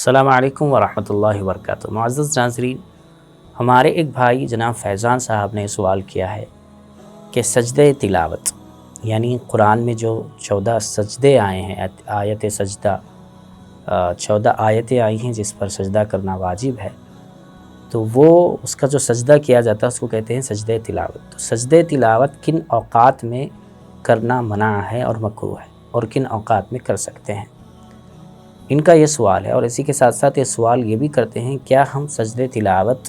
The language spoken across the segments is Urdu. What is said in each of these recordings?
السلام علیکم ورحمۃ اللہ وبرکاتہ۔ معزز ناظرین، ہمارے ایک بھائی جناب فیضان صاحب نے سوال کیا ہے کہ سجدہ تلاوت یعنی قرآن میں جو 14 سجدے آئے ہیں، آیت سجدہ 14 آیتیں آئی ہیں جس پر سجدہ کرنا واجب ہے، تو وہ اس کا جو سجدہ کیا جاتا ہے اس کو کہتے ہیں سجدہ تلاوت۔ تو سجدہ تلاوت کن اوقات میں کرنا منع ہے اور مکروہ ہے، اور کن اوقات میں کر سکتے ہیں، ان کا یہ سوال ہے۔ اور اسی کے ساتھ ساتھ یہ سوال یہ بھی کرتے ہیں کیا ہم سجدہ تلاوت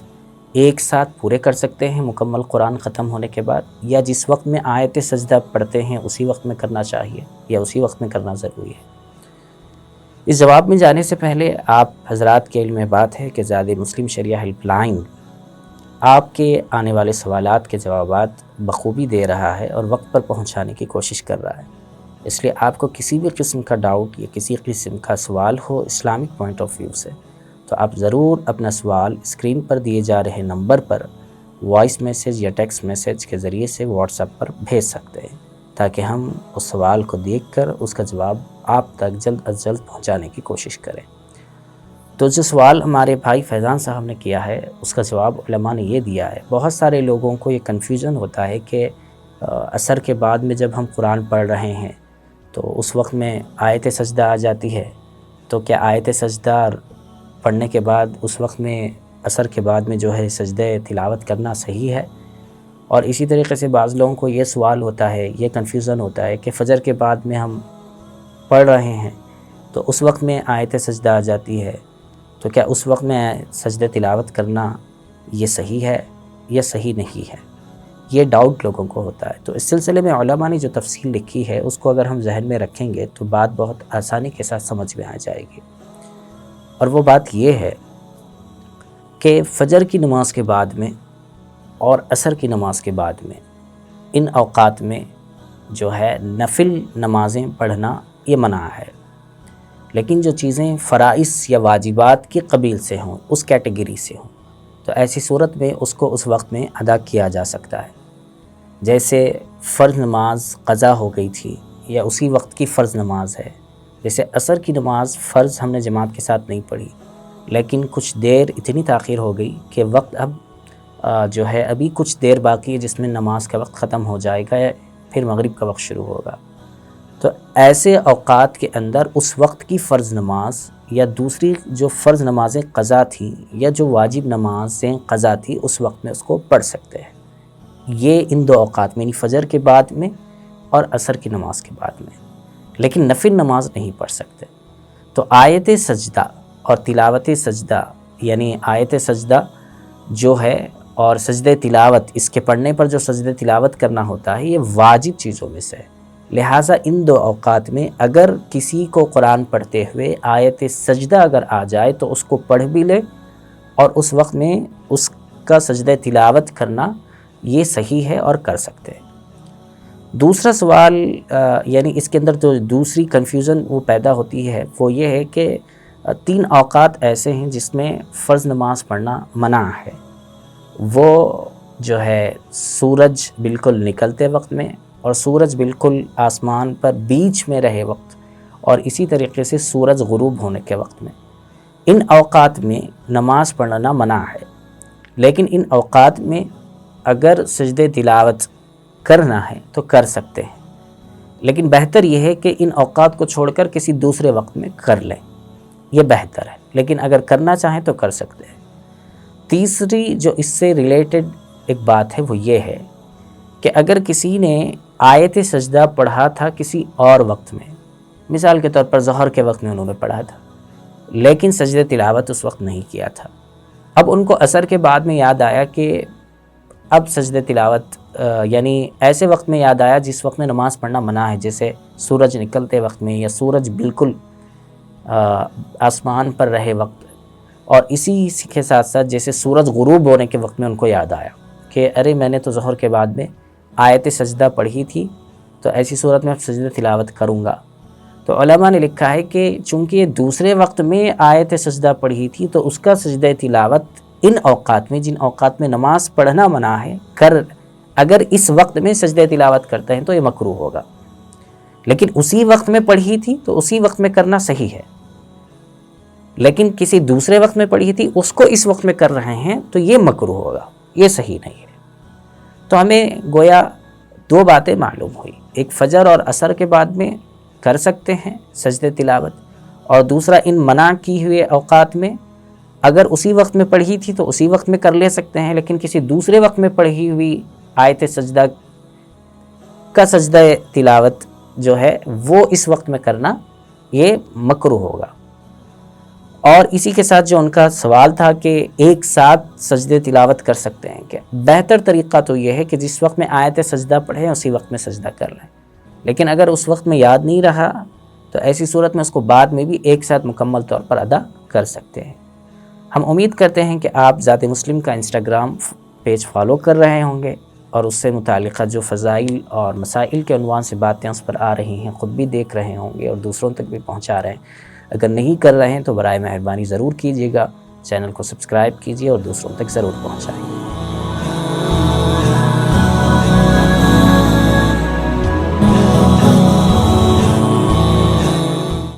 ایک ساتھ پورے کر سکتے ہیں مکمل قرآن ختم ہونے کے بعد، یا جس وقت میں آیت سجدہ پڑھتے ہیں اسی وقت میں کرنا چاہیے یا اسی وقت میں کرنا ضروری ہے؟ اس جواب میں جانے سے پہلے آپ حضرات کے علم میں بات ہے کہ زاد مسلم شریعہ ہیلپ لائن آپ کے آنے والے سوالات کے جوابات بخوبی دے رہا ہے اور وقت پر پہنچانے کی کوشش کر رہا ہے۔ اس لیے آپ کو کسی بھی قسم کا ڈاؤٹ یا کسی قسم کا سوال ہو اسلامک پوائنٹ آف ویو سے، تو آپ ضرور اپنا سوال اسکرین پر دیے جا رہے نمبر پر وائس میسیج یا ٹیکسٹ میسیج کے ذریعے سے واٹس ایپ پر بھیج سکتے ہیں، تاکہ ہم اس سوال کو دیکھ کر اس کا جواب آپ تک جلد از جلد پہنچانے کی کوشش کریں۔ تو جو سوال ہمارے بھائی فیضان صاحب نے کیا ہے اس کا جواب علماء نے یہ دیا ہے۔ بہت سارے لوگوں کو یہ کنفیوژن ہوتا ہے کہ عصر کے بعد میں جب ہم قرآن پڑھ رہے ہیں تو اس وقت میں آیت سجدہ آ جاتی ہے، تو کیا آیت سجدہ پڑھنے کے بعد اس وقت میں عصر کے بعد میں جو ہے سجدہ تلاوت کرنا صحیح ہے؟ اور اسی طریقے سے بعض لوگوں کو یہ سوال ہوتا ہے، یہ کنفیوژن ہوتا ہے کہ فجر کے بعد میں ہم پڑھ رہے ہیں تو اس وقت میں آیت سجدہ آ جاتی ہے، تو کیا اس وقت میں سجدہ تلاوت کرنا یہ صحیح ہے یا صحیح نہیں ہے؟ یہ ڈاؤٹ لوگوں کو ہوتا ہے۔ تو اس سلسلے میں علماء نے جو تفصیل لکھی ہے اس کو اگر ہم ذہن میں رکھیں گے تو بات بہت آسانی کے ساتھ سمجھ میں آ جائے گی، اور وہ بات یہ ہے کہ فجر کی نماز کے بعد میں اور عصر کی نماز کے بعد میں ان اوقات میں جو ہے نفل نمازیں پڑھنا یہ منع ہے، لیکن جو چیزیں فرائض یا واجبات کی قبیل سے ہوں، اس کیٹیگری سے ہوں، تو ایسی صورت میں اس کو اس وقت میں ادا کیا جا سکتا ہے۔ جیسے فرض نماز قضا ہو گئی تھی یا اسی وقت کی فرض نماز ہے، جیسے عصر کی نماز فرض ہم نے جماعت کے ساتھ نہیں پڑھی، لیکن کچھ دیر اتنی تاخیر ہو گئی کہ وقت اب جو ہے ابھی کچھ دیر باقی ہے جس میں نماز کا وقت ختم ہو جائے گا یا پھر مغرب کا وقت شروع ہوگا، تو ایسے اوقات کے اندر اس وقت کی فرض نماز یا دوسری جو فرض نمازیں قضا تھیں یا جو واجب نمازیں قضا تھی اس وقت میں اس کو پڑھ سکتے ہیں۔ یہ ان دو اوقات میں، یعنی فجر کے بعد میں اور عصر کی نماز کے بعد میں، لیکن نفل نماز نہیں پڑھ سکتے۔ تو آیت سجدہ اور تلاوت سجدہ، یعنی آیت سجدہ جو ہے اور سجدہ تلاوت، اس کے پڑھنے پر جو سجدہ تلاوت کرنا ہوتا ہے یہ واجب چیزوں میں سے ہے، لہٰذا ان دو اوقات میں اگر کسی کو قرآن پڑھتے ہوئے آیت سجدہ اگر آ جائے تو اس کو پڑھ بھی لے، اور اس وقت میں اس کا سجدہ تلاوت کرنا یہ صحیح ہے اور کر سکتے ہیں۔ دوسرا سوال یعنی اس کے اندر جو دوسری کنفیوژن وہ پیدا ہوتی ہے وہ یہ ہے کہ 3 اوقات ایسے ہیں جس میں فرض نماز پڑھنا منع ہے، وہ جو ہے سورج بالکل نکلتے وقت میں، اور سورج بالکل آسمان پر بیچ میں رہے وقت، اور اسی طریقے سے سورج غروب ہونے کے وقت میں۔ ان اوقات میں نماز پڑھنا منع ہے، لیکن ان اوقات میں اگر سجدہ تلاوت کرنا ہے تو کر سکتے ہیں، لیکن بہتر یہ ہے کہ ان اوقات کو چھوڑ کر کسی دوسرے وقت میں کر لیں، یہ بہتر ہے، لیکن اگر کرنا چاہیں تو کر سکتے ہیں۔ تیسری جو اس سے ریلیٹڈ ایک بات ہے وہ یہ ہے کہ اگر کسی نے آیت سجدہ پڑھا تھا کسی اور وقت میں، مثال کے طور پر ظہر کے وقت میں انہوں نے پڑھا تھا، لیکن سجدہ تلاوت اس وقت نہیں کیا تھا، اب ان کو عصر کے بعد میں یاد آیا کہ اب سجدہ تلاوت یعنی ایسے وقت میں یاد آیا جس وقت میں نماز پڑھنا منع ہے، جیسے سورج نکلتے وقت میں یا سورج بالکل آسمان پر رہے وقت، اور اسی کے ساتھ ساتھ جیسے سورج غروب ہونے کے وقت میں ان کو یاد آیا کہ ارے میں نے تو ظہر کے بعد میں آیت سجدہ پڑھی تھی، تو ایسی صورت میں اب سجدہ تلاوت کروں گا۔ تو علماء نے لکھا ہے کہ چونکہ یہ دوسرے وقت میں آیت سجدہ پڑھی تھی تو اس کا سجدہ تلاوت ان اوقات میں، جن اوقات میں نماز پڑھنا منع ہے، اگر اس وقت میں سجدہ تلاوت کرتے ہیں تو یہ مکروہ ہوگا، لیکن اسی وقت میں پڑھی تھی تو اسی وقت میں کرنا صحیح ہے۔ لیکن کسی دوسرے وقت میں پڑھی تھی اس کو اس وقت میں کر رہے ہیں تو یہ مکروہ ہوگا، یہ صحیح نہیں ہے۔ تو ہمیں گویا دو باتیں معلوم ہوئی، ایک فجر اور عصر کے بعد میں کر سکتے ہیں سجدے تلاوت، اور دوسرا ان منع کی ہوئے اوقات میں اگر اسی وقت میں پڑھی تھی تو اسی وقت میں کر لے سکتے ہیں، لیکن کسی دوسرے وقت میں پڑھی ہوئی آیت سجدہ کا سجدہ تلاوت جو ہے وہ اس وقت میں کرنا یہ مکروہ ہوگا۔ اور اسی کے ساتھ جو ان کا سوال تھا کہ ایک ساتھ سجدے تلاوت کر سکتے ہیں کیا، بہتر طریقہ تو یہ ہے کہ جس وقت میں آیت سجدہ پڑھیں اسی وقت میں سجدہ کر لیں، لیکن اگر اس وقت میں یاد نہیں رہا تو ایسی صورت میں اس کو بعد میں بھی ایک ساتھ مکمل طور پر ادا کر سکتے ہیں۔ ہم امید کرتے ہیں کہ آپ ذات مسلم کا انسٹاگرام پیج فالو کر رہے ہوں گے اور اس سے متعلقہ جو فضائل اور مسائل کے عنوان سے باتیں اس پر آ رہی ہیں خود بھی دیکھ رہے ہوں گے اور دوسروں تک بھی پہنچا رہے ہیں۔ اگر نہیں کر رہے ہیں تو برائے مہربانی ضرور کیجیے گا، چینل کو سبسکرائب کیجیے اور دوسروں تک ضرور پہنچائیں۔